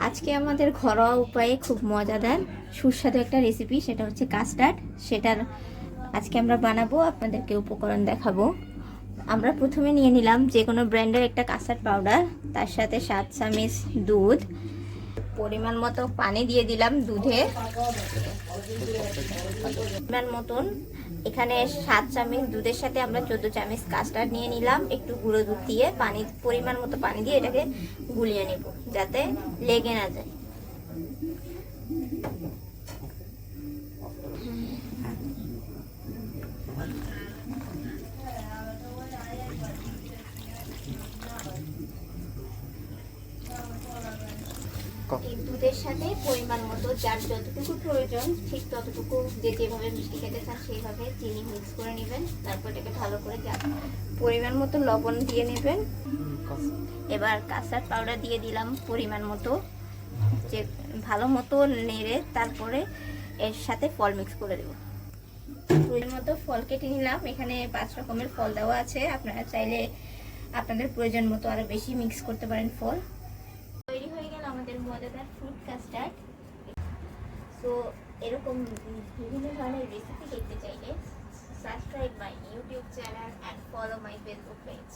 আজকে আমাদের ঘরোয়া উপায়ে খুব মজাদার সুস্বাদু একটা রেসিপি, সেটা হচ্ছে কাস্টার্ড। সেটার আজকে আমরা বানাবো, আপনাদেরকে উপকরণ দেখাবো। আমরা প্রথমে নিয়ে নিলাম যে কোনো ব্র্যান্ডের একটা কাস্টার্ড পাউডার, তার সাথে 7 চামচ দুধ, পরিমাণ মতো পানি দিয়ে দিলাম দুধে, পরিমাণ মতন। এখানে 7 চামচ দুধের সাথে আমরা 14 চামচ কাস্টার্ড নিয়ে নিলাম। একটু গুঁড়ো দুধ দিয়ে পানি, পরিমাণ মতো পানি দিয়ে এটাকে গুলিয়ে নেব যাতে লেগে না যায়। এই দুধের সাথে পরিমাণ মতো যার যতটুকু প্রয়োজন ঠিক ততটুকু, যে যেভাবে মিষ্টি খেতে চান সেইভাবে চিনি মিক্স করে নেবেন। তারপর এটাকে ভালো করে পরিমাণ মতো লবণ দিয়ে নেবেন। এবার কাস্টার্ড পাউডার দিয়ে দিলাম পরিমাণ মতো, যে ভালো মতো নেড়ে তারপরে এর সাথে ফল মিক্স করে দেব। প্রয়োজন মতো ফল কেটে নিলাম। এখানে 5 রকমের ফল দেওয়া আছে, আপনারা চাইলে আপনাদের প্রয়োজন মতো আরো বেশি মিক্স করতে পারেন ফল। তৈরি হয়ে গেল আমাদের মজাদার ফ্রুট কাস্টার্ড। সো এরকম বিভিন্ন ধরনের রেসিপি দেখতে চাইলে subscribe my YouTube channel and follow my Facebook page.